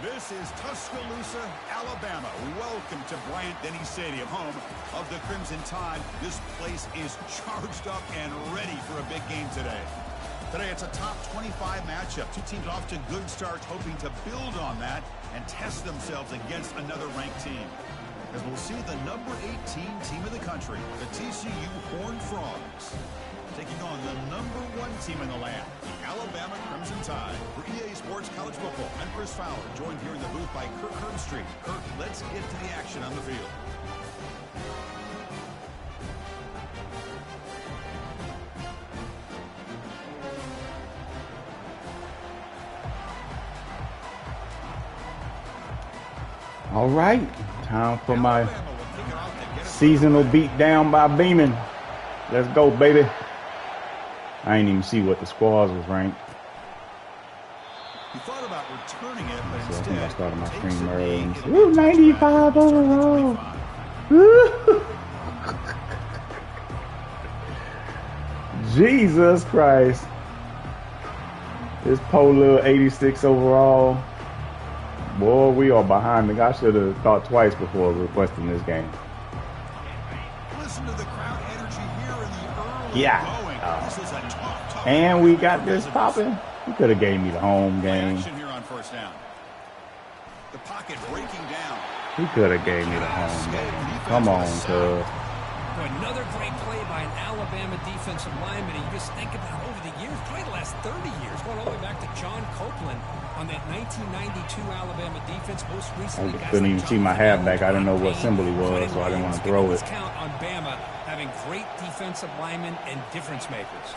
This is Tuscaloosa, Alabama. Welcome to Bryant-Denny Stadium, home of the Crimson Tide. This place is charged up and ready for a big game today. Today, it's a top 25 matchup. Two teams off to good starts, hoping to build on that and test themselves against another ranked team. As we'll see the number 18 team in the country, the TCU Horned Frogs, taking on the number 1 team in the land, the Alabama Crimson Tide. For EA Sports College Football, I'm Chris Fowler, joined here in the booth by Kirk Herbstreit. Kirk, let's get to the action on the field. All right, time for my seasonal beat down by Beeman. Let's go, baby. I didn't even see what the squads was ranked. You thought about returning it, but So I think I started my instead stream takes early. a game Woo, 95 overall. Woo. Jesus Christ. This poor little 86 overall. Boy, we are behind. I should have thought twice before requesting this game. Listen to the crowd energy here in the early Yeah. This is a tough And we got this popping. He could have gave me the home game. action here on first down. The pocket breaking down. He could have gave me the home game. Come on, cuz. Another great play by an Alabama defensive lineman. And you just think about over the years, probably the last 30 years, going all the way back to John Copeland on that 1992 Alabama defense. Most recently, I couldn't even see my halfback. I didn't know what symbol he was, so I didn't want to throw it. Count on Bama having great defensive linemen and difference makers.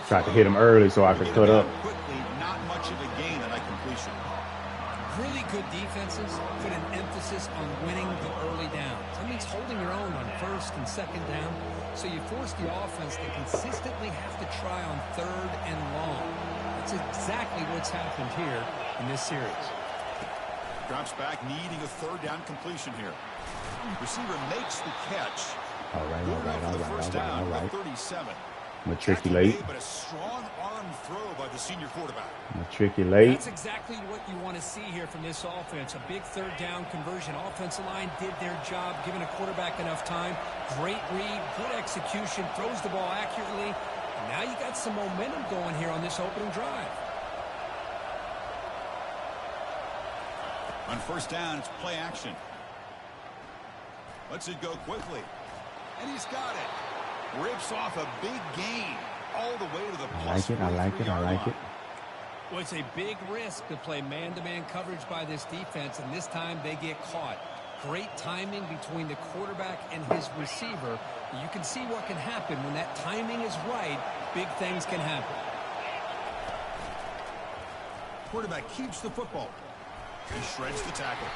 Tried to hit him early so I could cut up. Quickly, not much of a gain on that completion. Really good defenses put an emphasis on winning the early downs. That means holding your own on first and second down, so you force the offense to consistently have to try on third and long. That's exactly what's happened here in this series. Drops back, needing a third down completion here. Receiver makes the catch. All right. 37. Matriculate. But a strong arm throw by the senior quarterback. Matriculate. That's exactly what you want to see here from this offense. A big third down conversion. Offensive line did their job, giving a quarterback enough time. Great read, good execution, throws the ball accurately. And now you got some momentum going here on this opening drive. On first down, it's play action. Lets it go quickly. And he's got it. Rips off a big gain all the way to the plus. I like it. Well, it's a big risk to play man-to-man coverage by this defense, and this time they get caught. Great timing between the quarterback and his receiver. You can see what can happen when that timing is right. Big things can happen. Quarterback keeps the football. He shreds the tackle.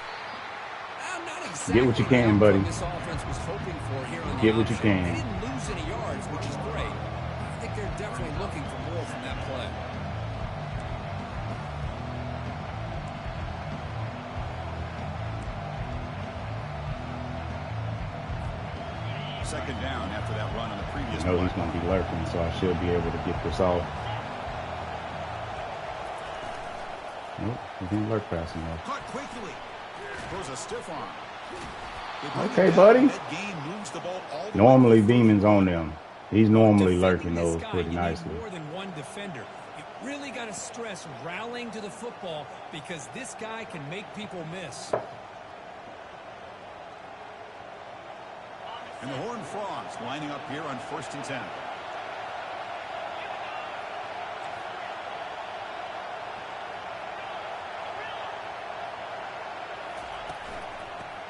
Not exactly Get what you can, buddy. This offense was hoping for here on the Get what you option. can. They didn't lose any yards, which is great. I think they're definitely looking for more from that play. Second down after that run on the previous I know play. he's going to be lurking, so I should be able to get this off. Nope, he didn't lurk fast enough. Caught quickly. Throws a stiff arm. Okay, buddy. That game moves the ball all the Normally, way. Beeman's on them. He's normally Defending lurking this those guy, pretty you need nicely. more than one defender. You really got to stress rallying to the football because this guy can make people miss. And the Horned Frogs lining up here on 1st and 10.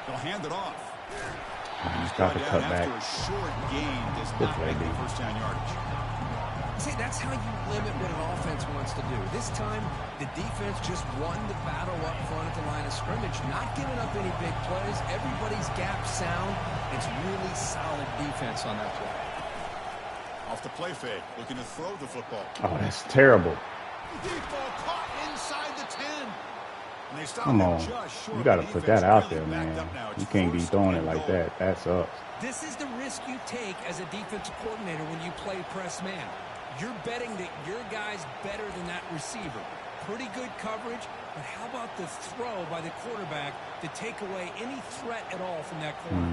They'll hand it off. He's got to cut back. After a short gain does Good not play, make the dude. first down yardage. See, that's how you limit what an offense wants to do. This time, the defense just won the battle up front at the line of scrimmage, not giving up any big plays. Everybody's gap sound. It's really solid defense on that play. Off the play fake, looking to throw the football. Oh, that's terrible. Deep ball caught inside the 10. And they stop Come him on. just short. You got to The put defense that out really there, backed man. up now. It's You can't be 1st throwing it and like goal. that. That sucks. This is the risk you take as a defensive coordinator when you play press man. You're betting that your guy's better than that receiver. pretty good coverage, but how about the throw by the quarterback to take away any threat at all from that corner?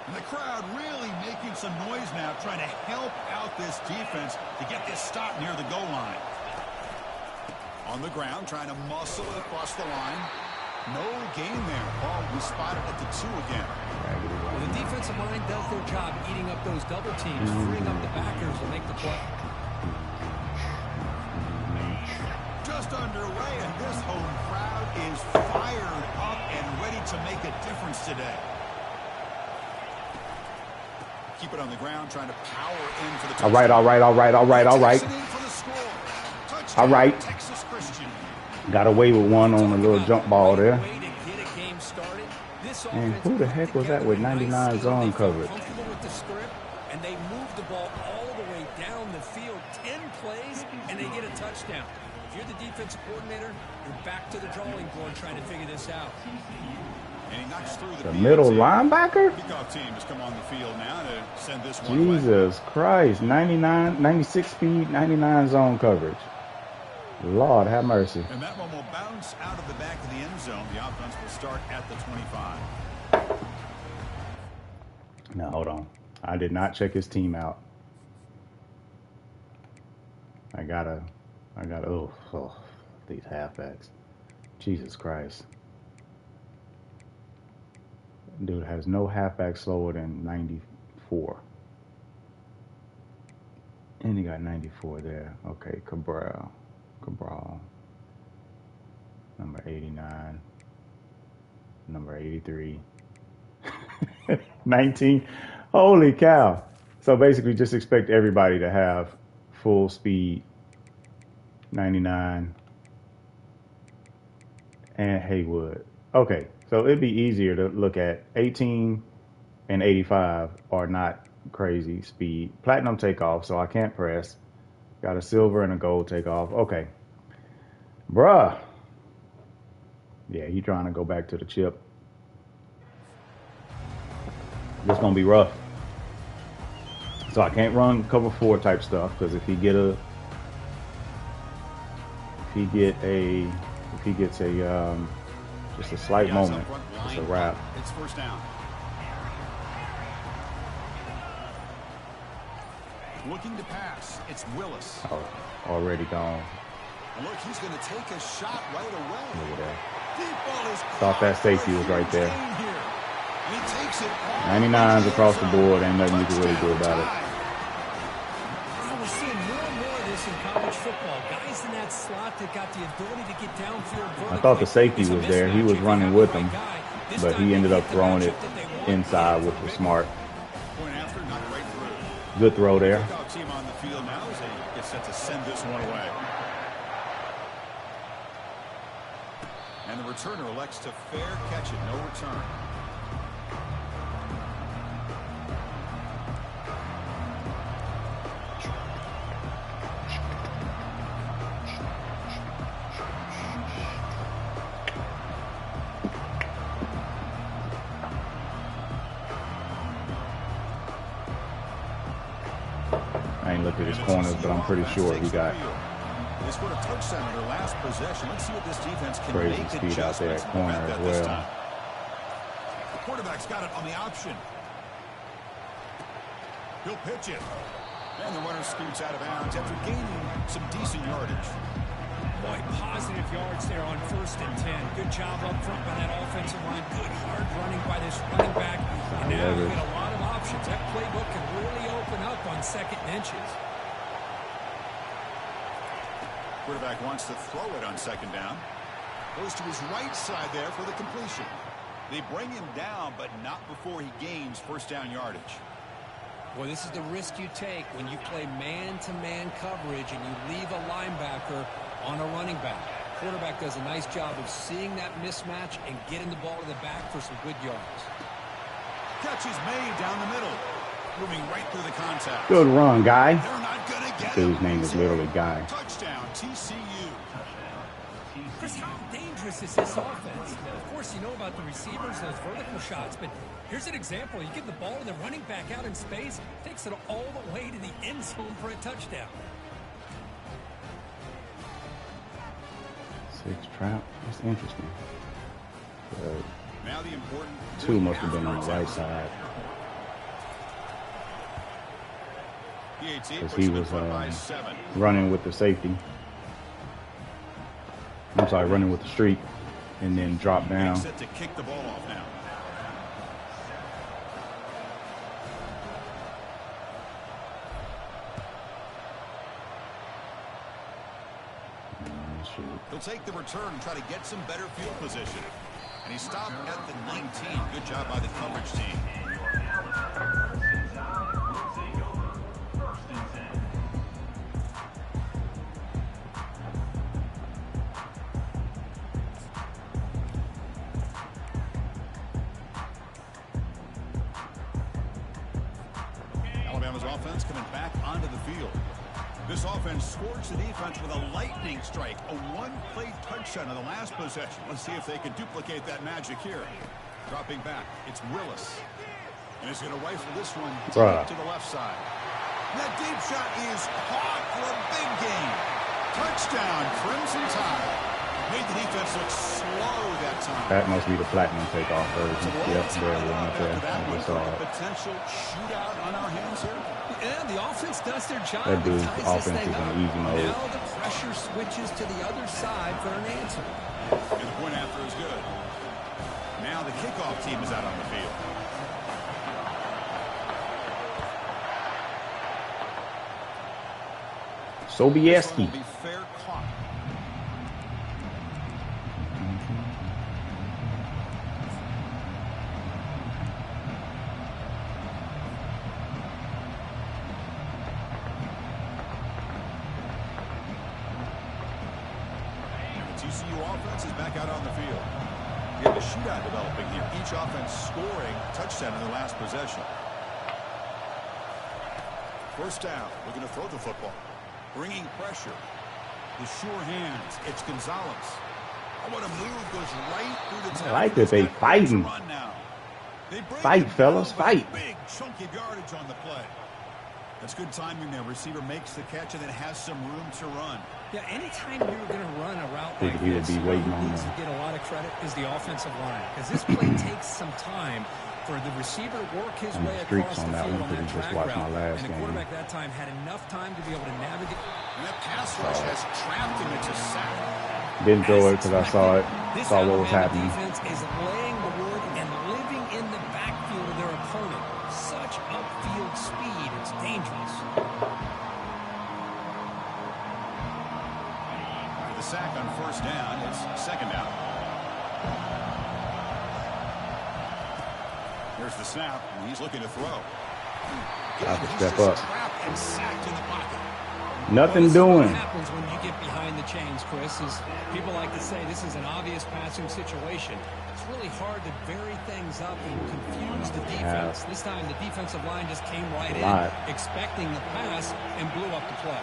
And the crowd really making some noise now, trying to help out this defense to get this stop near the goal line. On the ground, trying to muscle it across the line. No gain there. Ball we spotted at the 2 again. Well, the defensive line does their job eating up those double teams, freeing up the backers to make the play. Just underway, and this home crowd is fired up and ready to make a difference today. Keep it on the ground, trying to power in for the touchdown. All right. Got away with one on a little jump ball there. And who the heck was that with 99 zone coverage? And they move the ball all the way down the field, 10 plays, and they get a touchdown. If you're the defensive coordinator, you're back to the drawing board trying to figure this out. And he knocks through the middle linebacker? Kickoff team has come on the field now to send this one Jesus Christ. 96 speed, 99 zone coverage. Lord have mercy. And that one will bounce out of the back of the end zone. The offense will start at the 25. Now, hold on. I did not check his team out. I gotta, oh, these halfbacks. Jesus Christ. Dude has no halfback slower than 94. And he got 94 there. Okay, Cabral. Number 89. Number 83. 19. Holy cow. So basically just expect everybody to have full speed 99 and Haywood. Okay, so it'd be easier to look at 18 and 85 are not crazy speed. Platinum takeoff, so I can't press. Got a silver and a gold takeoff. Okay. Bruh. Yeah, he trying to go back to the chip. This gonna be rough. So I can't run cover 4 type stuff because if he gets a just a slight moment, it's a wrap. It's first down. Looking to pass. It's Willis. Oh, already gone. And look, he's going to take a shot right away. Look at that. Deep ball is Thought that safety was right there. And he takes it 99s across the board. Ain't nothing you can really do about it. We're seeing more and more of this in college football. Guys in that slot that got the ability to get downfield vertically. I thought the safety was there. He was running with him, but he ended up throwing it inside, which was smart. Good throw there. Team on the field now as they get set to send this one away. And the returner elects to fair catch it, no return. I ain't looked at his corners, but I'm pretty sure he got They scored a touchdown in their last possession. Let's see what this defense can crazy make speed out there at corner as well. The quarterback's got it on the option. He'll pitch it. And the runner scoots out of bounds after gaining some decent yardage. Boy, positive yards there on 1st and 10. Good job up front by that offensive line. Good hard running by this running back. And now you get a lot of options. That playbook can really open up on 2nd and inches. Quarterback wants to throw it on 2nd down. Goes to his right side there for the completion. They bring him down, but not before he gains 1st down yardage. Well, this is the risk you take when you play man-to-man coverage and you leave a linebacker on a running back. Quarterback does a nice job of seeing that mismatch and getting the ball to the back for some good yards. Catch is made down the middle. Moving right through the contact. Good run, Guy. They're not gonna get Dude's him. name is literally Guy. Touchdown, TCU. Chris, how dangerous is this offense? Of course, you know about the receivers, those vertical shots, but here's an example. You give the ball to the running back out in space, takes it all the way to the end zone for a touchdown. 6 trap. That's interesting. Now the important 2 must have been on the right side. Because he was running with the safety. I'm sorry, running with the streak, and then drop down. Set to kick the ball off now. He'll take the return and try to get some better field position. And he stopped at the 19. Good job by the coverage team. Alabama's offense coming back onto the field. This offense scores the defense with a lightning strike, a one-play touchdown in the last possession. Let's see if they can duplicate that magic here. Dropping back, it's Willis. And he's going to rifle this one to the left side. That deep shot is caught for a big gain. Touchdown, Crimson Tide. Made the defense look slow that time. That must be the platinum takeoff version. Yep, there we go. Potential shootout on our hands here. Yeah, the offense does their job. That dude's offense is in easy mode. Now the pressure switches to the other side for an answer. And the point after is good. Now the kickoff team is out on the field. Sobieski. Fair caught. TCU offense is back out on the field. You have a shootout developing here. Each offense scoring a touchdown in their last possession. First down. We're going to throw the football. Bringing pressure. The sure hands. It's Gonzalez. Oh, what a move. Goes right through the tackle. I like that they fighting. Fight, fellas. Fight. Big chunky yardage on the play. That's good timing there. Receiver makes the catch and then has some room to run. Yeah, anytime you're going to run a route like he would this, be waiting on needs to get a lot of credit is the offensive line. Because this play takes some time for the receiver to work his way across the field on that track route. And the quarterback that time had enough time to be able to navigate. And that pass rush has trapped him into sack. Didn't throw it because I saw it. Saw what was happening. Defense is laying the wood and living in the backfield of their opponent. Such upfield speed, it's dangerous. The sack on first down. It's second down. Here's the snap, and he's looking to throw. Got to step up. And sacked in the pocket. Nothing What doing. happens when you get behind the chains, Chris, is people like to say this is an obvious passing situation. It's really hard to vary things up and confuse the defense. This time the defensive line just came right in, expecting the pass, and blew up the play.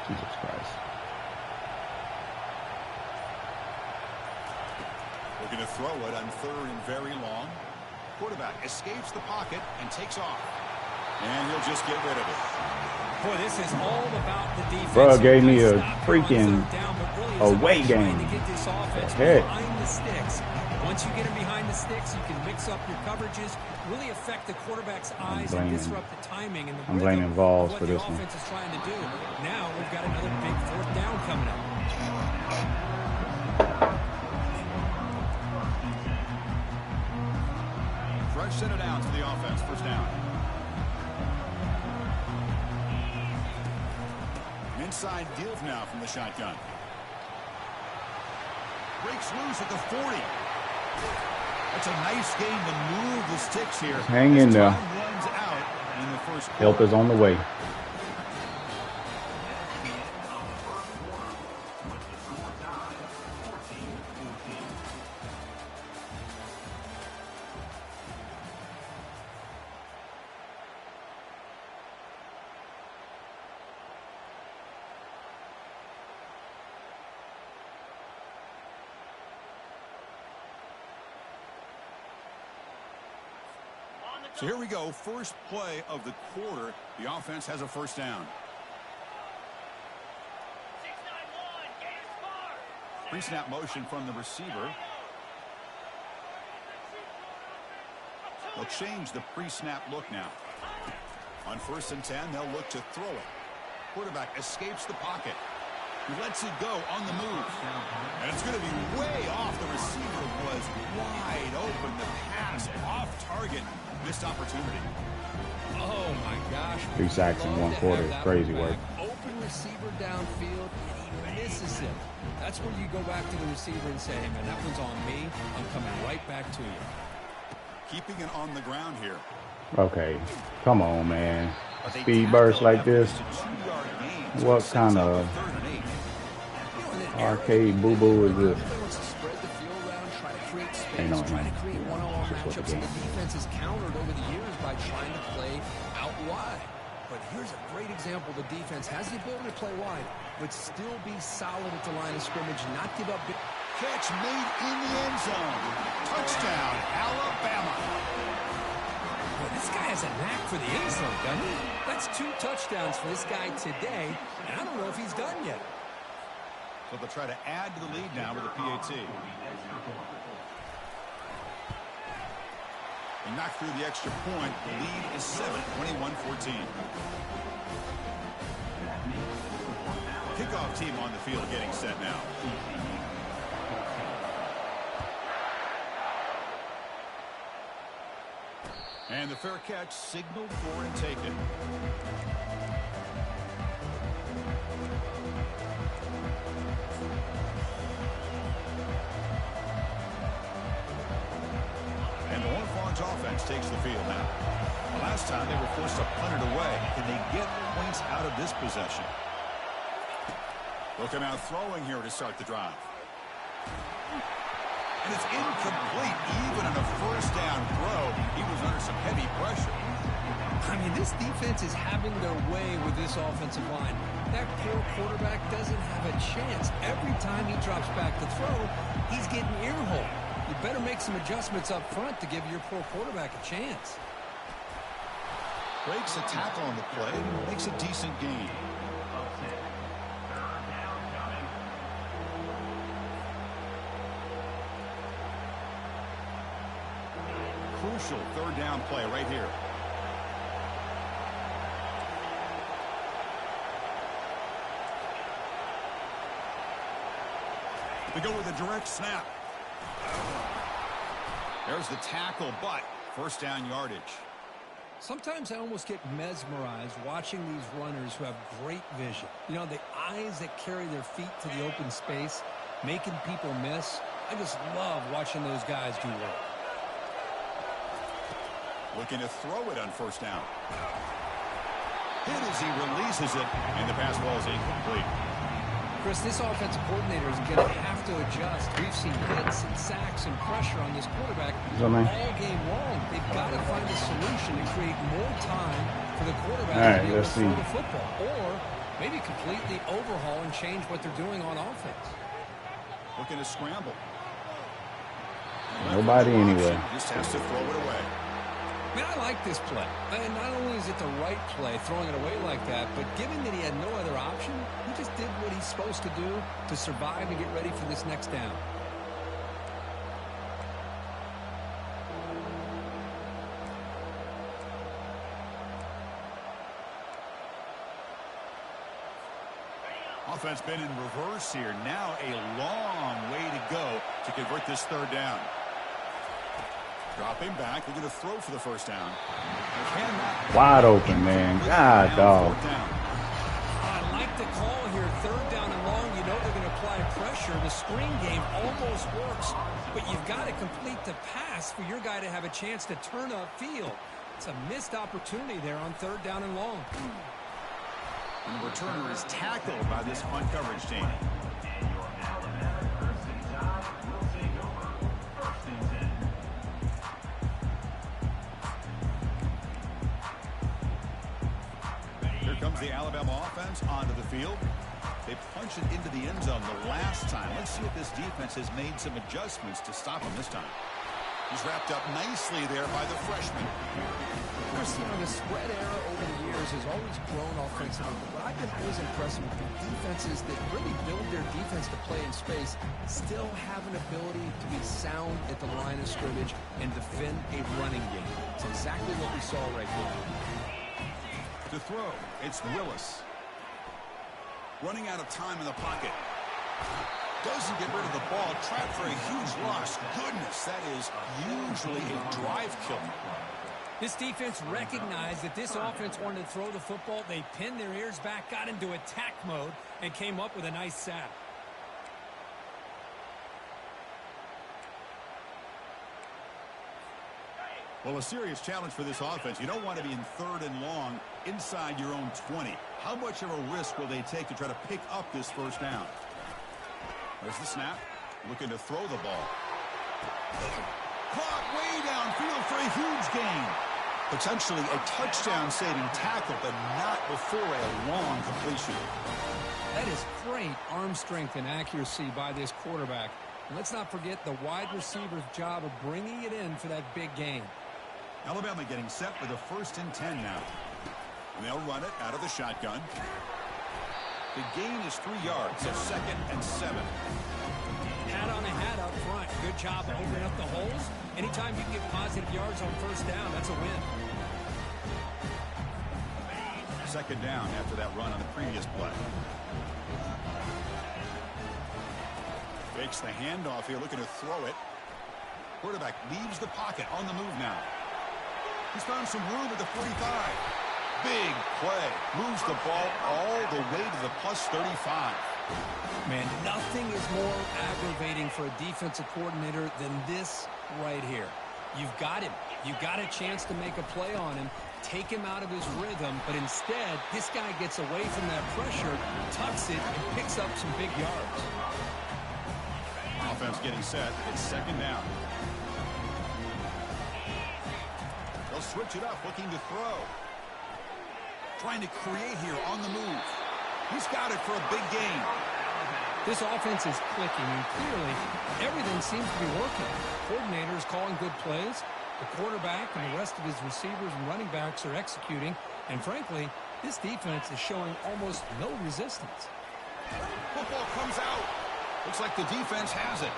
Jesus Christ. Looking to throw it on third and very long. Quarterback escapes the pocket and takes off. And he'll just get rid of it. Boy, this is all about the defense. Bro gave me a freaking away game. To get this offense Heck. behind the sticks. Once you get them behind the sticks, you can mix up your coverages, really affect the quarterback's eyes and disrupt the timing and the I'm blaming Vols what for the this one. offense is trying to do. Now we've got another big fourth down coming up. Fresh set of downs for the offense. First down. Inside deals now from the shotgun. Breaks loose at the 40. That's a nice game to move the sticks here. Hang in there. Runs out in the first quarter. Help is on the way. So here we go. First play of the quarter. The offense has a first down. Pre-snap motion from the receiver. They'll change the pre-snap look now. On 1st and 10, they'll look to throw it. Quarterback escapes the pocket. He lets it go on the move. And it's going to be way off. The receiver was wide open. The pass off target. Missed opportunity. Oh, my gosh. 3 sacks in 1 quarter. Crazy work. Open receiver downfield, and he misses it. That's where you go back to the receiver and say, hey, man, that one's on me. I'm coming right back to you. Keeping it on the ground here. Okay. Come on, man. Speed burst like this. What kind of arcade boo-boo is this? Ain't no trying to create one-on-one matchups, and the defense has countered over the years by trying to play out wide. But here's a great example. The defense has the ability to play wide, but still be solid at the line of scrimmage, not give up. Catch made in the end zone. Touchdown, Alabama. Well, this guy has a knack for the end zone, doesn't he? That's 2 touchdowns for this guy today, and I don't know if he's done yet. So they'll try to add to the lead now with a PAT. They knock through the extra point. The lead is 7, 21-14. Kickoff team on the field getting set now. And the fair catch signaled for and taken. And the Horned offense takes the field now. The last time they were forced to punt it away. Can they get points out of this possession? Looking out throwing here to start the drive. And it's incomplete. Even on a first down throw, he was under some heavy pressure. I mean, this defense is having their way with this offensive line. That poor quarterback doesn't have a chance. Every time he drops back to throw, he's getting earholed. You better make some adjustments up front to give your poor quarterback a chance. Breaks a tackle on the play, makes a decent gain. Crucial 3rd down play right here. They go with a direct snap. There's the tackle, but first down yardage. Sometimes I almost get mesmerized watching these runners who have great vision. You know, the eyes that carry their feet to the open space, making people miss. I just love watching those guys do work. Looking to throw it on first down. Hit as he releases it, and the pass ball is incomplete. Chris, this offensive coordinator is going to have to adjust. We've seen hits and sacks and pressure on this quarterback all game long. They've got to find a solution to create more time for the quarterback to be able to throw the football. Or maybe completely overhaul and change what they're doing on offense. Looking to scramble. Nobody anyway. Just has to throw it away. I mean, I like this play. And not only is it the right play, throwing it away like that, but given that he had no other option, he just did what he's supposed to do to survive and get ready for this next down. Offense been in reverse here. Now a long way to go to convert this 3rd down. Dropping back. They're going to throw for the first down. Wide open, man. God, dog. I like the call here. 3rd down and long. You know they're going to apply pressure. The screen game almost works, but you've got to complete the pass for your guy to have a chance to turn upfield. It's a missed opportunity there on 3rd down and long. And the returner is tackled by this punt coverage team. Comes the Alabama offense onto the field. They punch it into the end zone the last time. Let's see if this defense has made some adjustments to stop them this time. He's wrapped up nicely there by the freshman. Chris, you know, the spread era over the years has always grown offensively, but I've been always impressed with the defenses that really build their defense to play in space, still have an ability to be sound at the line of scrimmage and defend a running game. It's exactly what we saw right here. To throw, it's Willis. Running out of time in the pocket. Doesn't get rid of the ball. Trapped for a huge loss. Goodness, that is usually a drive killer. This defense recognized that this offense wanted to throw the football. They pinned their ears back, got into attack mode, and came up with a nice sack. Well, a serious challenge for this offense. You don't want to be in 3rd and long inside your own 20. How much of a risk will they take to try to pick up this first down? There's the snap. Looking to throw the ball. Caught way downfield for a huge gain. Potentially a touchdown-saving tackle, but not before a long completion. That is great arm strength and accuracy by this quarterback. And let's not forget the wide receiver's job of bringing it in for that big gain. Alabama getting set for the 1st and 10 now. And they'll run it out of the shotgun. The gain is 3 yards, so 2nd and 7. Hat on a hat up front. Good job opening up the holes. Anytime you can get positive yards on 1st down, that's a win. 2nd down after that run on the previous play. Fakes the handoff here, looking to throw it. Quarterback leaves the pocket on the move now. He's found some room at the 45. Big play. Moves the ball all the way to the +35. Man, nothing is more aggravating for a defensive coordinator than this right here. You've got him. You've got a chance to make a play on him, take him out of his rhythm, but instead, this guy gets away from that pressure, tucks it, and picks up some big yards. Offense getting set. It's 2nd down. They'll switch it up, looking to throw. Trying to create here on the move. He's got it for a big gain. This offense is clicking, and clearly everything seems to be working. Coordinators calling good plays. The quarterback and the rest of his receivers and running backs are executing. And frankly, this defense is showing almost no resistance. Football comes out. Looks like the defense has it.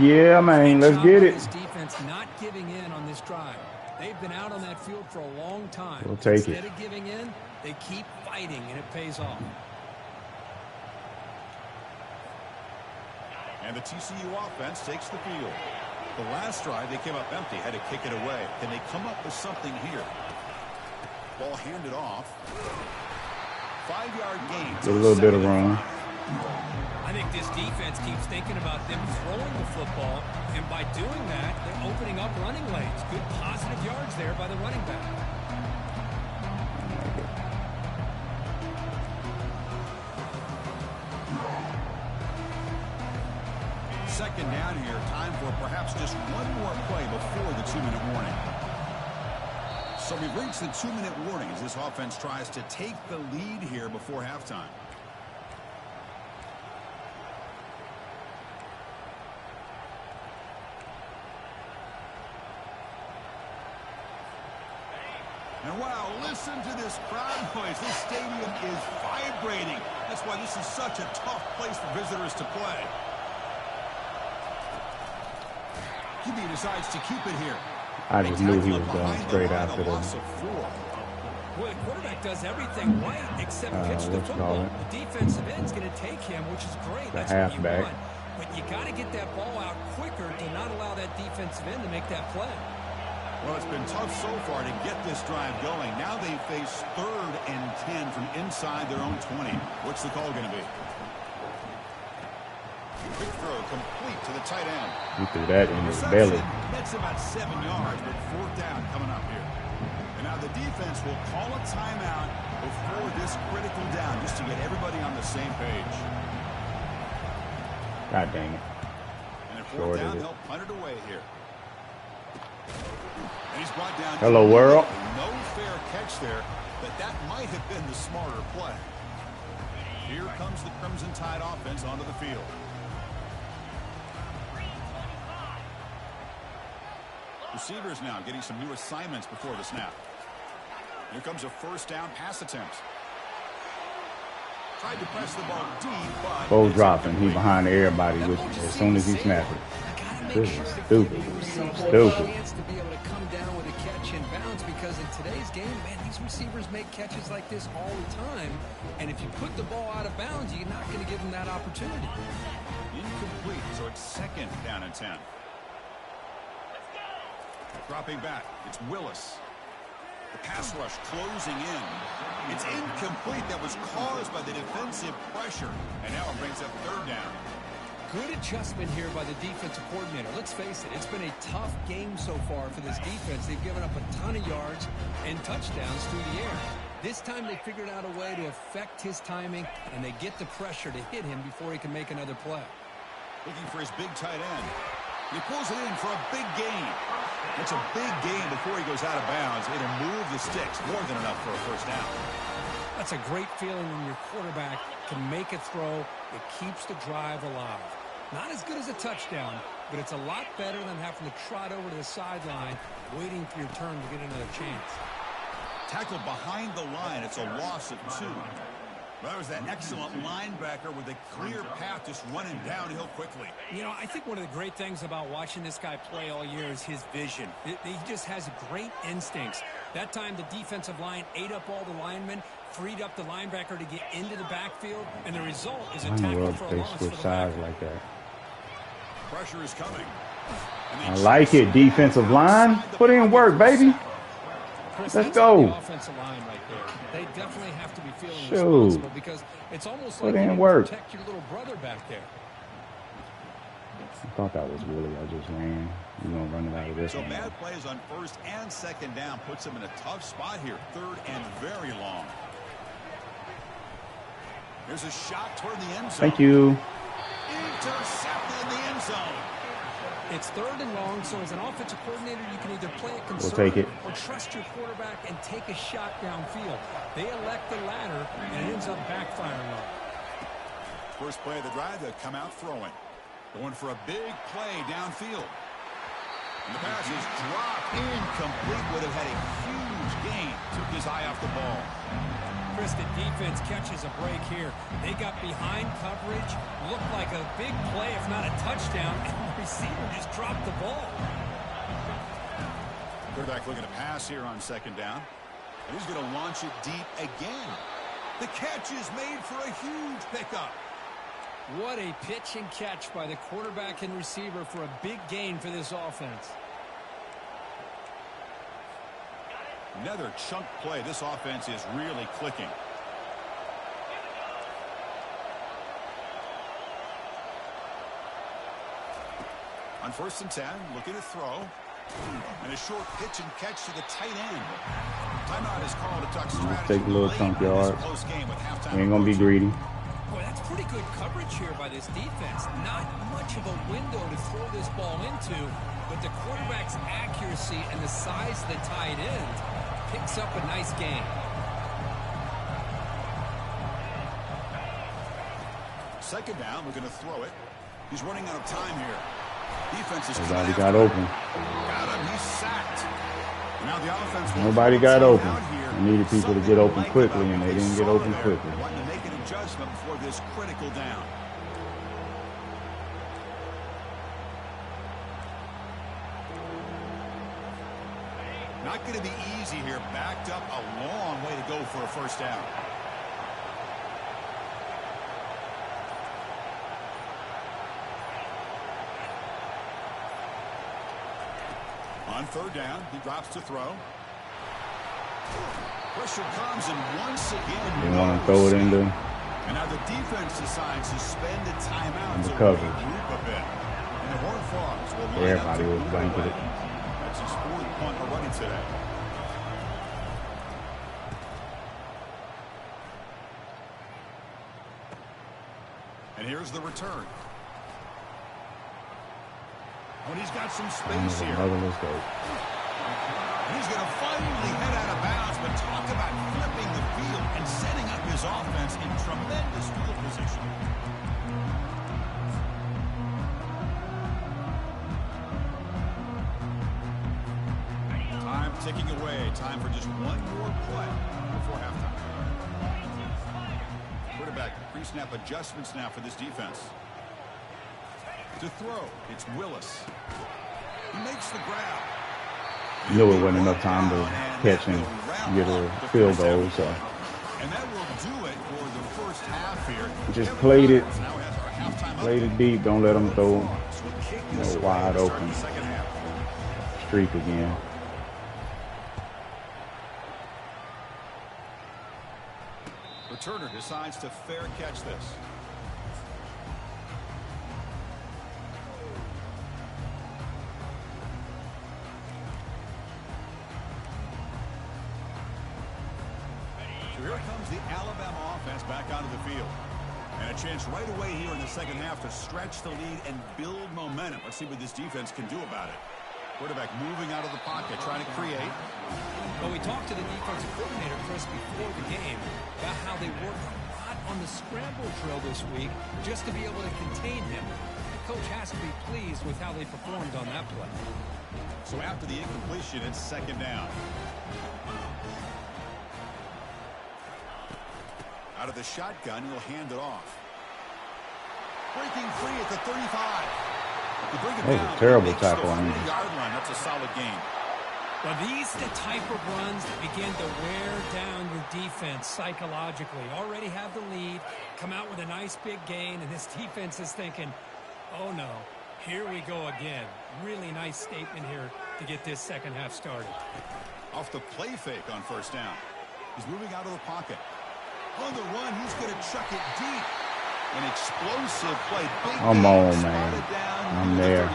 Yeah, man, let's get it. This defense not giving in on this drive. They've been out on that field for a long time. We'll take it. Instead of giving in, they keep fighting, and it pays off. And the TCU offense takes the field. The last drive, they came up empty, had to kick it away. Can they come up with something here? Ball handed off. 5-yard gain. A little bit of room. I think this defense keeps thinking about them throwing the football, and by doing that, they're opening up running lanes. Good positive yards there by the running back. Second down here, time for perhaps just one more play before the 2-minute warning. So we've reached the 2-minute warning as this offense tries to take the lead here before halftime. And wow, listen to this crowd noise. This stadium is vibrating. That's why this is such a tough place for visitors to play. QB decides to keep it here. I just knew he was going straight after them. Well, the quarterback does everything right except pitch the football. The defensive end's going to take him, which is great. The That's what you halfback. want. But you got to get that ball out quicker to not allow that defensive end to make that play. Well, it's been tough so far to get this drive going. Now they face 3rd and 10 from inside their own 20. What's the call going to be? Quick throw complete to the tight end. He threw that in his belly. That's about 7 yards, but 4th down coming up here. And now the defense will call a timeout before this critical down just to get everybody on the same page. God dang it. And at 4th down, they'll punt it away here. And he's brought down. Hello, world. No fair catch there, but that might have been the smarter play. Here comes the Crimson Tide offense onto the field. Receivers now getting some new assignments before the snap. Here comes a first down pass attempt. Tried to press the ball deep, but Full drop, and he behind everybody with as soon as he snapped it. This is stupid. Stupid. Chance to be able to come down with a catch in bounds, because in today's game, man, these receivers make catches like this all the time. And if you put the ball out of bounds, you're not going to give them that opportunity. Incomplete, so it's second down and 10. Dropping back, it's Willis. The pass rush closing in. It's incomplete. That was caused by the defensive pressure. And now it brings up third down. Good adjustment here by the defensive coordinator. Let's face it, it's been a tough game so far for this defense. They've given up a ton of yards and touchdowns through the air. This time they figured out a way to affect his timing, and they get the pressure to hit him before he can make another play. Looking for his big tight end. He pulls it in for a big gain. It's a big gain before he goes out of bounds. It'll move the sticks more than enough for a first down. That's a great feeling when your quarterback can make a throw. It keeps the drive alive. Not as good as a touchdown, but it's a lot better than having to trot over to the sideline, waiting for your turn to get another chance. Tackled behind the line. It's a loss of 2. Well, that was that excellent linebacker with a clear path just running downhill quickly. You know, I think one of the great things about watching this guy play all year is his vision. He just has great instincts. That time the defensive line ate up all the linemen, freed up the linebacker to get into the backfield, and the result is a tackle for a loss for the sides like that. Pressure is coming. I like it, defensive line. Put in work, baby. Chris, let's go. The offensive line right there. They definitely have to be feeling responsible, because it's almost like you protect your little brother back there. I thought that was Willie. I just ran. You're going to run it out of this So one. bad plays on first and second down puts him in a tough spot here. Third and very long. There's a shot toward the end zone. Thank you. Intercepted in the end zone. It's third and long, so as an offensive coordinator, you can either play it conservative or trust your quarterback and take a shot downfield. They elect the latter, and it ends up backfiring on them. First play of the drive, they'll come out throwing. Going for a big play downfield. And the pass is dropped. Incomplete. Would have had a huge gain. Took his eye off the ball. Chris, the defense catches a break here. They got behind coverage, looked like a big play, if not a touchdown, and the receiver just dropped the ball. Quarterback looking to pass here on second down. And he's going to launch it deep again. The catch is made for a huge pickup. What a pitch and catch by the quarterback and receiver for a big gain for this offense. Another chunk play. This offense is really clicking. On first and 10, looking to throw. And a short pitch and catch to the tight end. Timeout is called to talk strategy. Take a little chunk yards. We ain't going to be greedy. Boy, that's pretty good coverage here by this defense. Not much of a window to throw this ball into, but the quarterback's accuracy and the size of the tight end picks up a nice gain. Second down, we're going to throw it. He's running out of time here. Defense is Nobody got open. Got him. He's sacked. Now the offense. Nobody got open. I needed people to get open quickly, and they didn't get open quickly. Wanting to make an adjustment before this critical down. Not going to be easy here. Backed up a long way to go for a first down. On third down, he drops to throw. Pressure comes, and once again, they want to throw it into. And now the defense decides to spend a timeout to coverage. regroup a bit. And the Horned Frogs will line up Everybody to was move blanketed. away. That's his fourth punt already today. And here's the return. Oh, and he's got some space here. He's going to finally head out of bounds, but talk about flipping the field and setting up his offense in tremendous field position. Ticking away. Time for just one more play before halftime. Quarterback pre-snap adjustments now for this defense. To throw, it's Willis. He makes the grab. Knew it wasn't enough time to catch and get a field goal, so. And that will do it for the first half here. Just played it deep. Don't let them throw wide open. Streak again. Returner decides to fair catch this. So here comes the Alabama offense back onto the field. And a chance right away here in the second half to stretch the lead and build momentum. Let's see what this defense can do about it. Quarterback moving out of the pocket, trying to create. Well, we talked to the defensive coordinator, Chris, before the game about how they worked a lot on the scramble drill this week just to be able to contain him. The coach has to be pleased with how they performed on that play. So after the incompletion, it's second down. Out of the shotgun, he'll hand it off. Breaking free at the 35. That was a terrible tackle on him. That's a solid gain. Well, these are the type of runs that begin to wear down your defense psychologically. Already have the lead, come out with a nice big gain, and this defense is thinking, oh no, here we go again. Really nice statement here to get this second half started. Off the play fake on first down. He's moving out of the pocket. On the run, he's going to chuck it deep. An explosive play. Come on, man. I'm there.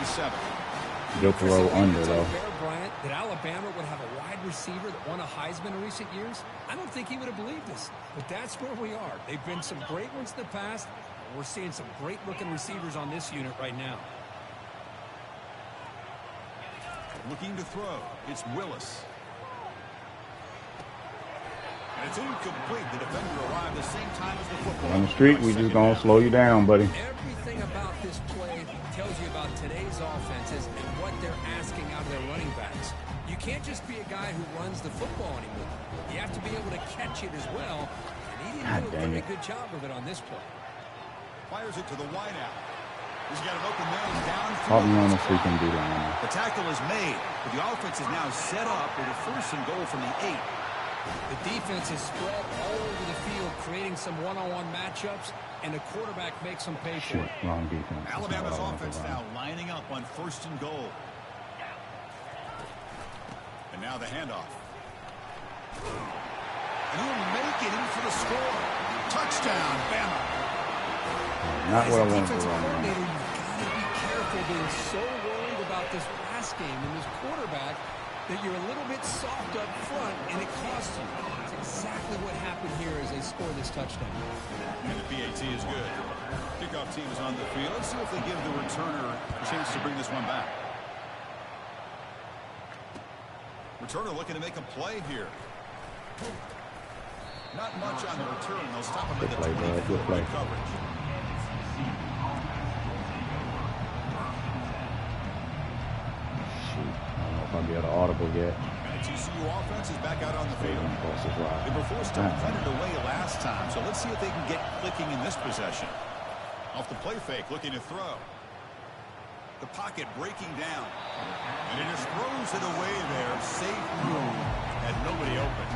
Good throw under, though. Bryant, that Alabama would have a wide receiver that won a Heisman in recent years? I don't think he would have believed this. But that's where we are. They've been some great ones in the past. We're seeing some great-looking receivers on this unit right now. Looking to throw. It's Willis. And it's incomplete. The defender arrived the same time as the football. On the street, we just gonna slow you down, buddy. Everything about this play tells you about today's offenses and what they're asking out of their running backs. You can't just be a guy who runs the football anymore. You have to be able to catch it as well. And he didn't do a very good job of it on this play. Fires it to the wideout. He's got an open man down. Caught me on the freaking D-line. The tackle is made, but the offense is now set up with a first and goal from the 8. The defense is spread all over the field, creating some one-on-one matchups, and the quarterback makes them pay for it. Wrong defense. Alabama's offense now lining up on first and goal. And now the handoff. And he'll make it in for the score. Touchdown, Bama. Not what I want to run. run. You've got to be careful being so worried about this pass game and this quarterback that you're a little bit soft up front, and it costs you. That's exactly what happened here as they score this touchdown. And the PAT is good. Kickoff team is on the field. Let's see if they give the returner a chance to bring this one back. Returner looking to make a play here. Not much on the return. They'll stop him at the 20-foot coverage. I'll be able to audible yet. And the TCU offense is back out on the field. They were forced to punt it away last time, so let's see if they can get clicking in this possession. Off the play fake, looking to throw. The pocket breaking down. And he just throws it away there. Safe room. Had nobody open.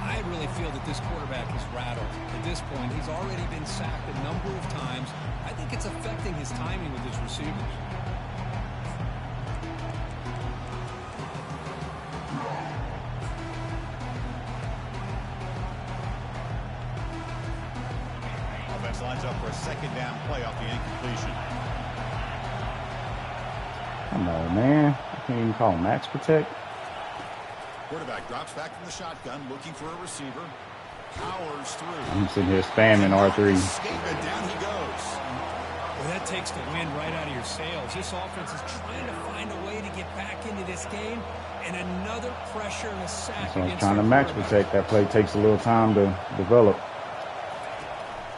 I really feel that this quarterback is rattled. At this point, he's already been sacked a number of times. I think it's affecting his timing with his receivers. Lines up for a second down play off the incompletion. Come on, man. I can't even call max protect. Quarterback drops back from the shotgun, looking for a receiver. Powers through. I'm sitting here spamming R3. And down he goes. Well, that takes the wind right out of your sails. This offense is trying to find a way to get back into this game, and another pressure and a sack. So I'm trying to max protect. That play takes a little time to develop.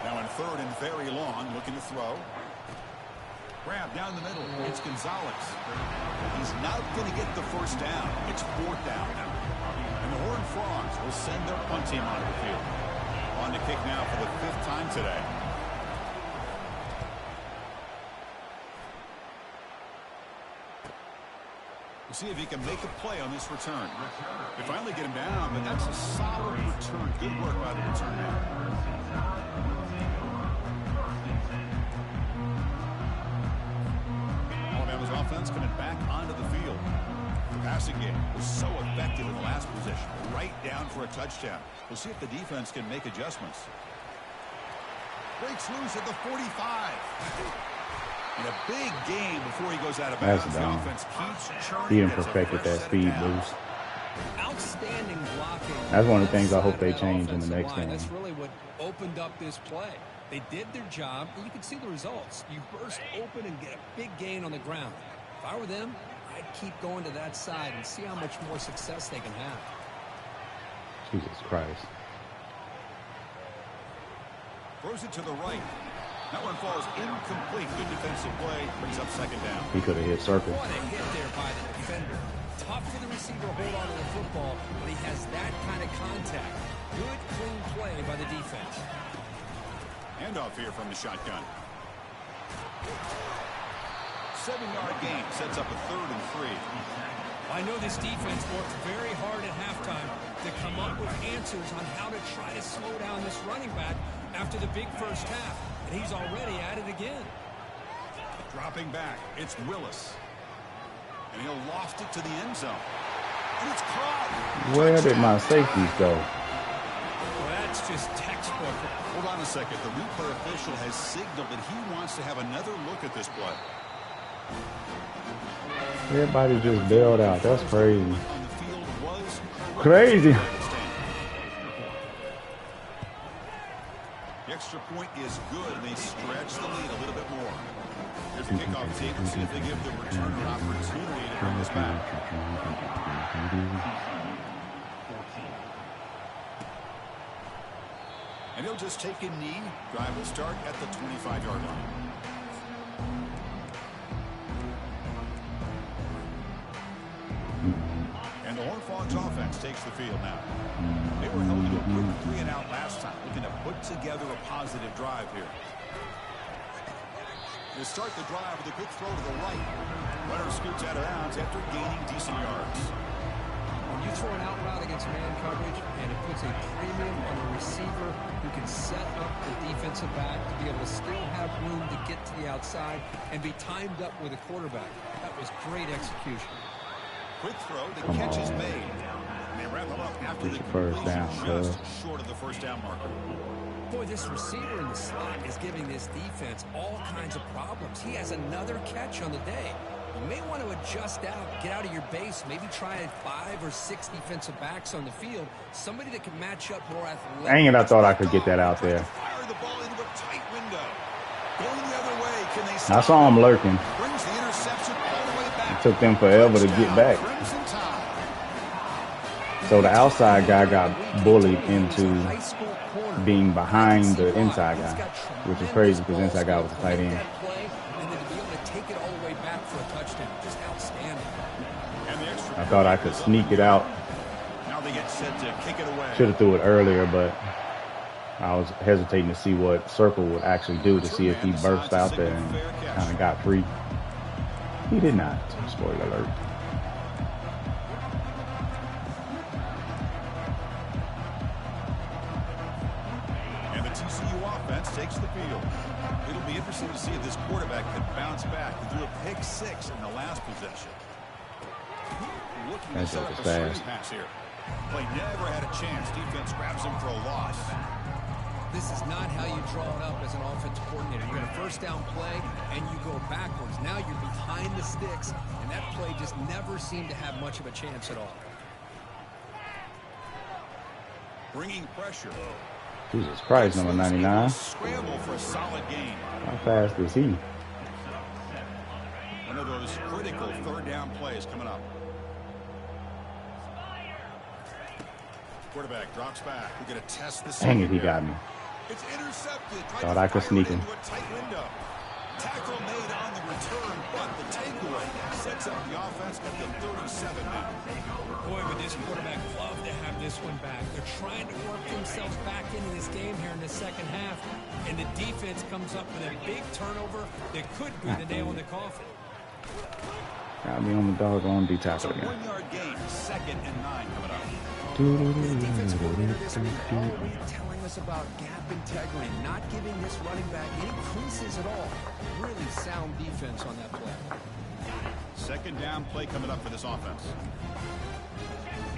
Now in third and very long, looking to throw. Grab down the middle. It's Gonzalez. He's not going to get the first down. It's 4th down now. And the Horned Frogs will send their punt team onto the field. On to kick now for the 5th time today. We'll see if he can make a play on this return. They finally get him down, but that's a solid return. Good work by the return man. Alabama's offense coming back onto the field. The passing game was so effective in the last possession. Right down for a touchdown. We'll see if the defense can make adjustments. Breaks loose at the 45. And a big game before he goes out of bounds. The offense keeps churning. He didn't perfected that speed boost. Outstanding blocking. That's one of the things I hope they change in the next game. That's really what opened up this play. They did their job, and you can see the results. You burst open and get a big gain on the ground. If I were them, I'd keep going to that side and see how much more success they can have. Jesus Christ. Throws it to the right. That one falls incomplete. Good defensive play. Brings up 2nd down. He could have hit circle. What a hit there by the defender. Tough for the receiver to hold on to the football, but he has that kind of contact. Good, clean play by the defense. Handoff here from the shotgun. 7-yard gain sets up a 3rd and 3. I know this defense worked very hard at halftime to come up with answers on how to try to slow down this running back after the big first half. And he's already at it again. Dropping back, it's Willis. And he'll loft it to the end zone. And it's caught. Where did my safeties go? Well, that's just textbook. Hold on a second. The replay official has signaled that he wants to have another look at this play. Everybody just bailed out. That's crazy. Crazy. The extra point is good, and they stretch the lead a little bit more. Here's the kickoff team. See if they give the returner an opportunity to bring this back. And he'll just take a knee. Drive will start at the 25-yard line. And the Horned Frogs offense takes the field now. They were held to a quick 3-and-out last time, looking to put together a positive drive here. They start the drive with a quick throw to the right. Runner scoots out of bounds after gaining decent yards. When you throw an out route against man coverage, and it puts a premium on a receiver who can set up the defensive back to be able to still have room to get to the outside and be timed up with a quarterback. That was great execution. Quick throw, the catch is made. And they wrap him up after the first down, just short of the first down marker. Boy, this receiver in the slot is giving this defense all kinds of problems. He has another catch on the day. You may want to adjust out, get out of your base, maybe try 5 or 6 defensive backs on the field. Somebody that can match up more athletic. Dang it, I thought I could get that out there. Fire the ball into a tight window. Going the other way, can they I saw him lurking. Brings the interception all the way back. It took them forever to get back. So the outside guy got bullied into being behind the inside guy, which is crazy because the inside guy was a tight end. I thought I could sneak it out. Now they get set to kick it away. Should have threw it earlier, but I was hesitating to see what Circle would actually do to see if he burst out there and kind of got free. He did not. Spoiler alert. And the TCU offense takes the field. It'll be interesting to see if this quarterback can bounce back. He threw a pick 6 in the last possession. Looking to set up a screen pass here. Play never had a chance. Defense grabs him for a loss. This is not how you draw it up as an offensive coordinator. You got a first down play, and you go backwards. Now you're behind the sticks, and that play just never seemed to have much of a chance at all. Bringing pressure. Jesus Christ, number 99. Scramble for a solid gain. How fast is he? One of those critical third down plays coming up. Quarterback drops back. We're going to test this. Dang it, he got me. It's intercepted. Thought I could sneak him. Tackle made on the return, but the takeaway sets up the offense at the 37 now. Boy, would this quarterback love to have this one back. They're trying to work themselves back into this game here in the second half, and the defense comes up with a big turnover that could be the nail in the coffin. Got me on the doggone D tackle again. 1 yard gain, 2nd and 9 coming up. The defensive coordinator this week already telling us about gap integrity, not giving this running back any creases at all. Really sound defense on that play. 2nd down play coming up for this offense.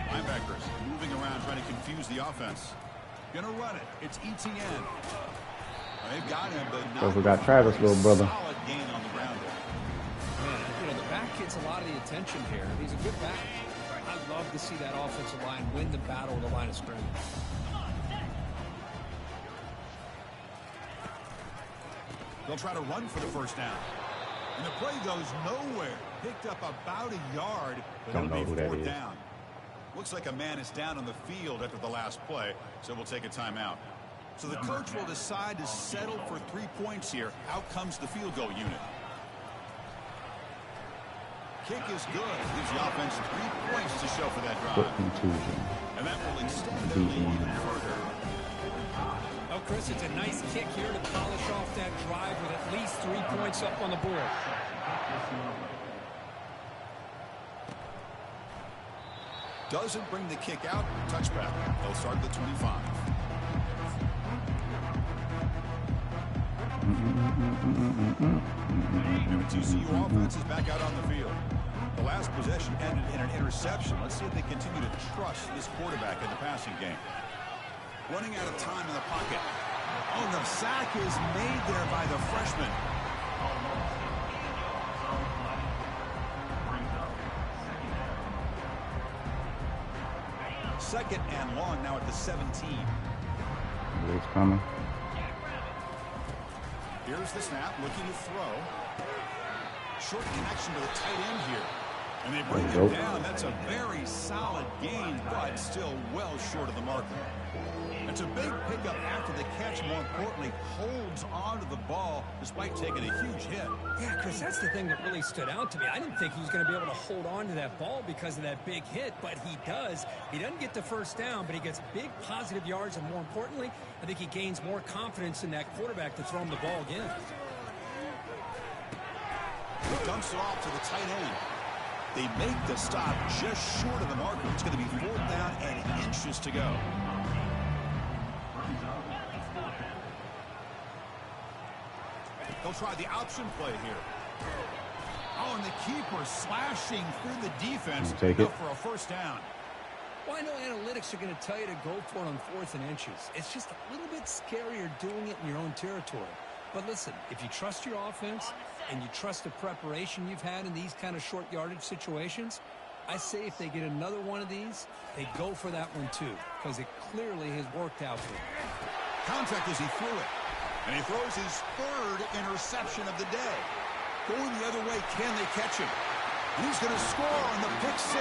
Linebackers moving around trying to confuse the offense. Gonna run it. It's ETN. They've got him, but not. So we got Travis, little brother. Solid gain on the ground there. Man, you know, the back gets a lot of the attention here. He's a good back. I'd love to see that offensive line win the battle of the line of scrimmage. They'll try to run for the 1st down. And the play goes nowhere. Picked up about a yard, but Don't it'll know be who 4th that is. down. Looks like a man is down on the field after the last play, so we'll take a timeout. So the coach will decide to settle for 3 points here. Out comes the field goal unit. Kick is good. Gives the offense 3 points to show for that drive. And that will extend their lead even further. Oh, Chris, it's a nice kick here to polish off that drive with at least 3 points up on the board. Doesn't bring the kick out. Touchback. They'll start at the 25. And the TCU offense is back out on the field. The last possession ended in an interception. Let's see if they continue to trust this quarterback in the passing game. Running out of time in the pocket. Oh, the sack is made there by the freshman. Second and long now at the 17. It's coming. Here's the snap, looking to throw. Short connection to the tight end here. And they bring him down. That's a very solid gain, but still well short of the marker. It's a big pickup after the catch. More importantly, holds on to the ball despite taking a huge hit. Yeah, Chris, that's the thing that really stood out to me. I didn't think he was going to be able to hold on to that ball because of that big hit, but he does. He doesn't get the 1st down, but he gets big positive yards, and more importantly, I think he gains more confidence in that quarterback to throw him the ball again. He dumps it off to the tight end. They make the stop just short of the marker. It's going to be 4th down and inches to go. They'll try the option play here. Oh, and the keeper slashing through the defense. Take it for a 1st down. Well, I know analytics are going to tell you to go for it on 4th and inches. It's just a little bit scarier doing it in your own territory. But listen, if you trust your offense and you trust the preparation you've had in these kind of short yardage situations, I say if they get another one of these, they go for that one too, because it clearly has worked out for them. Contact as he threw it. And he throws his 3rd interception of the day. Going the other way, can they catch him? And he's going to score on the pick 6.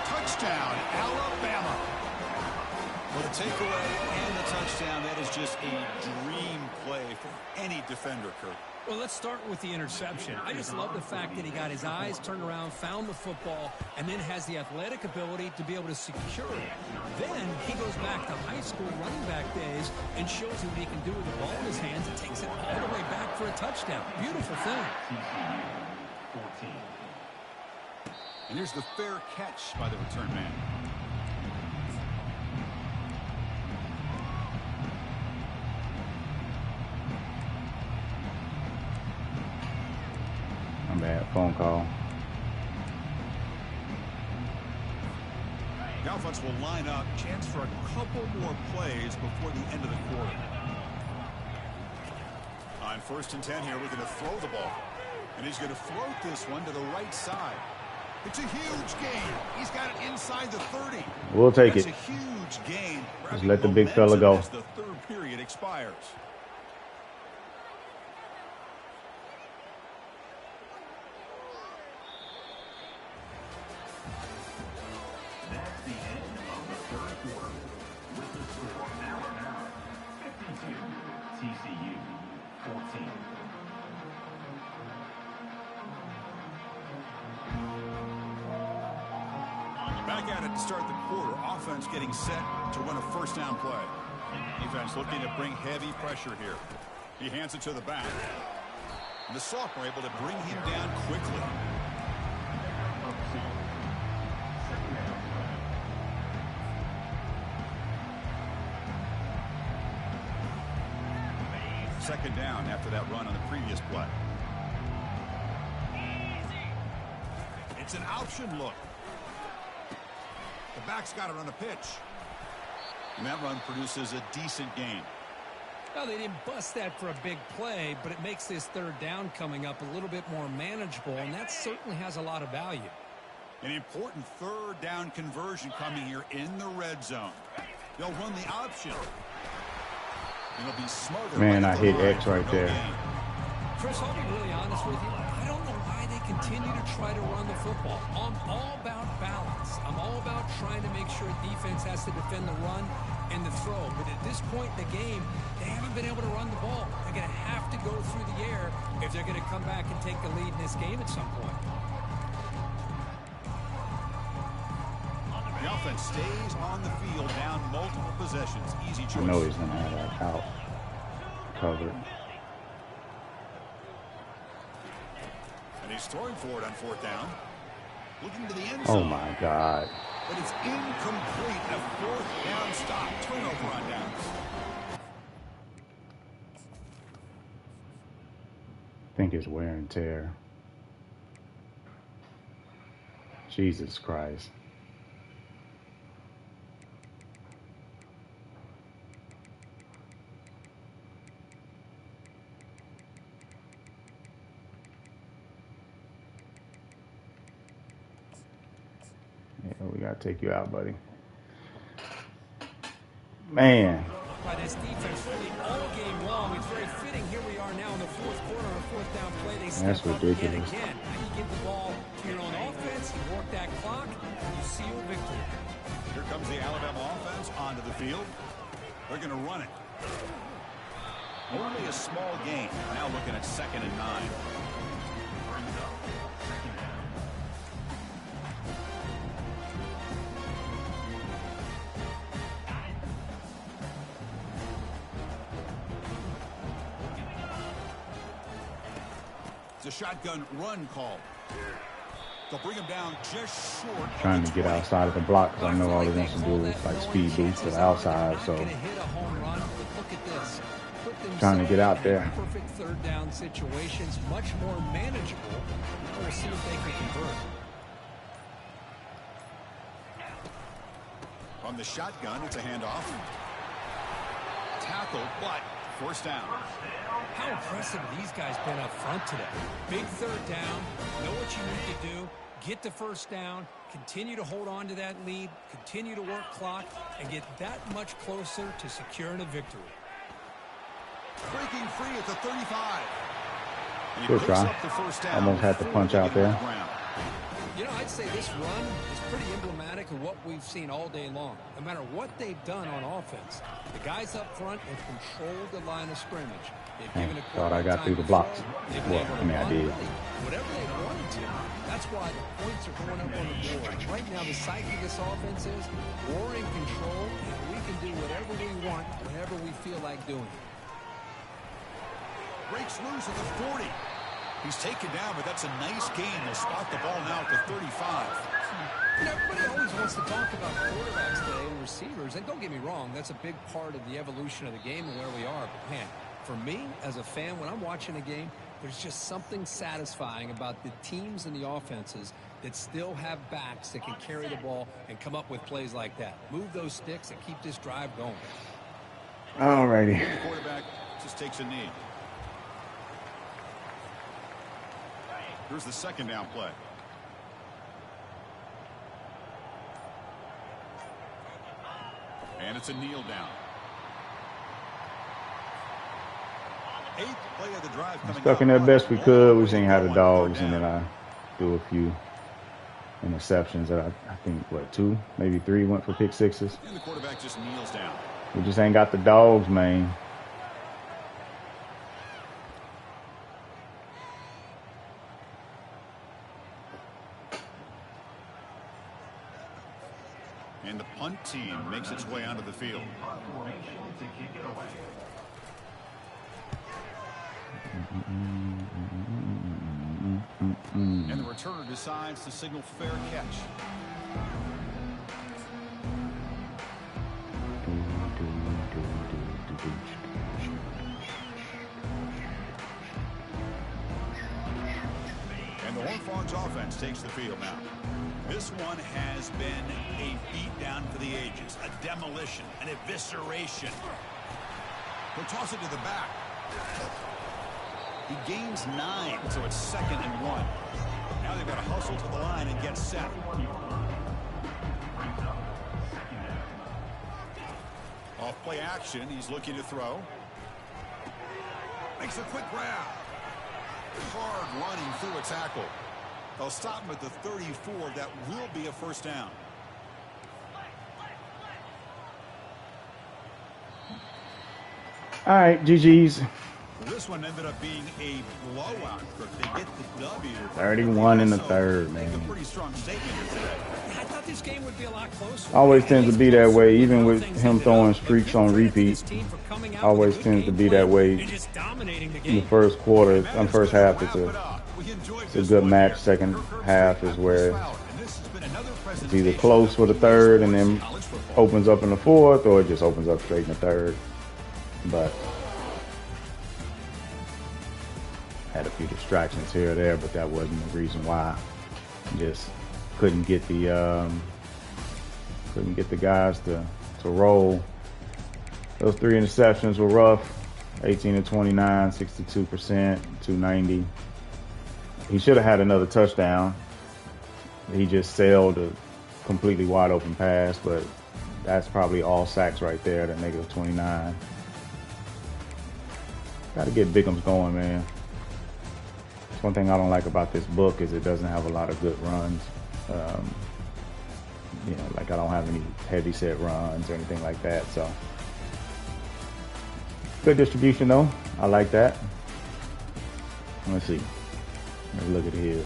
Touchdown, Alabama. Well, the takeaway and the touchdown, that is just a dream play for any defender, Kurt. Well, let's start with the interception. I just love the fact that he got his eyes turned around, found the football, and then has the athletic ability to be able to secure it. Then he goes back to high school running back days and shows you what he can do with the ball in his hands and takes it all the way back for a touchdown. Beautiful thing. And here's the fair catch by the return man. Bad phone call. The offense will line up. Chance for a couple more plays before the end of the quarter. On 1st and 10 here, we're going to throw the ball. And he's going to float this one to the right side. It's a huge gain. He's got it inside the 30. We'll take That's it. a huge gain. Just let the big fella go. As the 3rd period expires. look at it to start the quarter. Offense getting set to run a first down play. Defense looking to bring heavy pressure here. He hands it to the back. And the sophomore able to bring him down quickly. Second down after that run on the previous play. It's an option look. The back's got it on a pitch. And that run produces a decent gain. Well, they didn't bust that for a big play, but it makes this third down coming up a little bit more manageable, and that certainly has a lot of value. An important third down conversion coming here in the red zone. They'll run the option. It'll be smothered. Man, I hit X right there. Chris, I'll be really honest with you. I don't know why they continue to try to run the football. I'm all about balance. I'm all about trying to make sure defense has to defend the run and the throw. But at this point in the game, they haven't been able to run the ball. They're going to have to go through the air if they're going to come back and take the lead in this game at some point. The offense stays on the field, down multiple possessions. Easy choice. I know he's going to have that out covered. And he's throwing for it on fourth down. Looking to the end Oh, zone. my God. But it's incomplete. A fourth down stop. Turnover on downs. I think it's wear and tear. Jesus Christ. Yeah, we got to take you out, buddy. Man. By this defense really all game long. It's very fitting. Here we are now in the fourth quarter on fourth down play. They step That's up ridiculous. yet again. Now you give the ball to your own offense, you work that clock, and you seal victory. Here comes the Alabama offense onto the field. They're going to run it. Only a small gain. Now looking at 2nd and 9. It's a shotgun run call. They'll bring him down just short. Trying to get outside of the block because I know all he wants to do is like speed boost to the outside. So trying to get out there. Perfect third down situations, much more manageable. We'll see if they can convert. From the shotgun, it's a handoff. Tackle, but first down. How impressive have these guys been up front today? Big third down, know what you need to do, get the first down, continue to hold on to that lead, continue to work clock, and get that much closer to securing a victory. Breaking free at the 35. Good try. Almost had to punch out there. You know, I'd say this run is pretty emblematic of what we've seen all day long. No matter what they've done on offense, the guys up front have controlled the line of scrimmage. They've given a thought I got through the blocks. Well, I mean, I did. Whatever they wanted to. That's why the points are going up on the board. Right now, the psyche of this offense is we're in control, and we can do whatever we want whenever we feel like doing it. Breaks loose at the 40. He's taken down, but that's a nice gain. They'll spot the ball now at the 35. You know, everybody always wants to talk about quarterbacks today and receivers, and don't get me wrong, that's a big part of the evolution of the game and where we are. But, man, for me, as a fan, when I'm watching a game, there's just something satisfying about the teams and the offenses that still have backs that can carry the ball and come up with plays like that. Move those sticks and keep this drive going. All righty. The quarterback just takes a knee. Here's the second down play. And it's a kneel down. 8th play of the drive coming Stuck in there best we could. We seen how the dogs, and then I threw a few interceptions that I think, what, 2, maybe 3 went for pick sixes. And the quarterback just kneels down. We just ain't got the dogs, man. And the punt team makes its way onto the field. And the returner decides to signal fair catch. And the Horned Frogs offense takes the field now. This one has been a beatdown for the ages, a demolition, an evisceration. He'll toss it to the back. He gains 9, so it's 2nd and 1. Now they've got to hustle to the line and get set. Off play action, he's looking to throw. Makes a quick grab. Hard running through a tackle. They'll stop him at the 34. That will be a first down. All right, GG's. This one ended up being a blowout. They get the W. 31 in the third, man. A pretty strong statement here today. I thought this game would be a lot closer. Always tends to be that way, even with him throwing streaks on repeat. Always tends to be that way in the first quarter. In the first half, it's a good match. Second half is where it's either close for the third and then opens up in the fourth, or it just opens up straight in the third. But had a few distractions here or there, but that wasn't the reason why. Just couldn't get the guys to roll. Those 3 interceptions were rough. 18 of 29, 62%, 290. He should have had another touchdown. He just sailed a completely wide open pass, but that's probably all sacks right there, that negative 29. Got to get Bickham's going, man. That's one thing I don't like about this book is it doesn't have a lot of good runs. You know, like I don't have any heavy set runs or anything like that. So good distribution though. I like that. Let's see. Let's look at his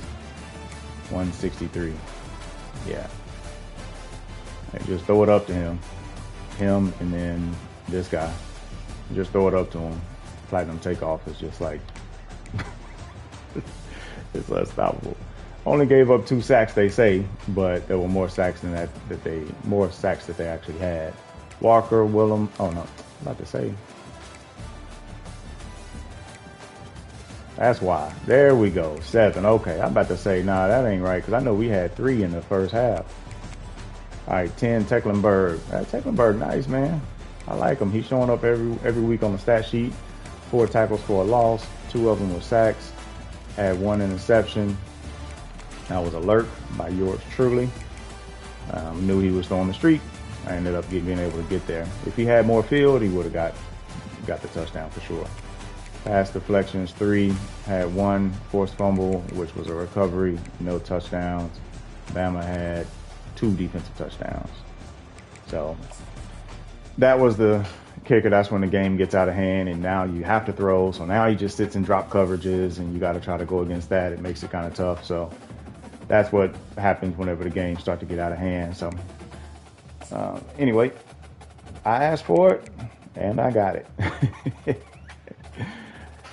163. Yeah. And just throw it up to him, and then this guy. Just throw it up to him. Platinum takeoff is just like it's unstoppable. Only gave up 2 sacks, they say, but there were more sacks than that they actually had. Walker, Willem. Oh no, I'm about to say. That's why. There we go. 7. Okay, I'm about to say, nah, that ain't right, because I know we had 3 in the first half. All right, 10, Tecklenburg. Tecklenburg, nice, man. I like him. He's showing up every week on the stat sheet. 4 tackles for a loss. 2 of them were sacks. Had 1 interception. That was alert by yours truly. Knew he was throwing the streak. I ended up being able to get there. If he had more field, he would have got the touchdown for sure. Pass deflections 3, had 1 forced fumble, which was a recovery, no touchdowns. Bama had 2 defensive touchdowns. So that was the kicker. That's when the game gets out of hand, and now you have to throw. So now he just sits in drop coverages, and you got to try to go against that. It makes it kind of tough. So that's what happens whenever the games start to get out of hand. So anyway, I asked for it, and I got it.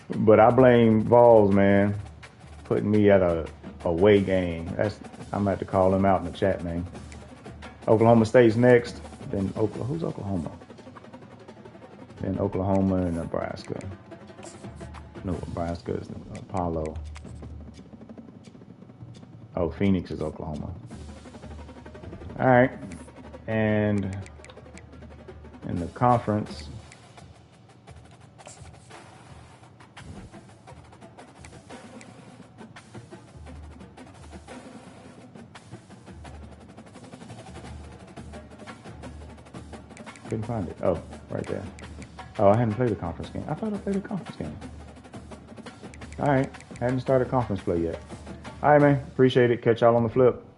But I blame Vols, man, putting me at a away game. I'm gonna have to call him out in the chat, man. Oklahoma State's next, then who's Oklahoma? Then Oklahoma and Nebraska. No, Nebraska is Apollo. Oh, Phoenix is Oklahoma. All right, and in the conference. Couldn't find it. Oh, right there. Oh, I hadn't played a conference game. I thought I played a conference game. All right. Hadn't started conference play yet. All right, man. Appreciate it. Catch y'all on the flip.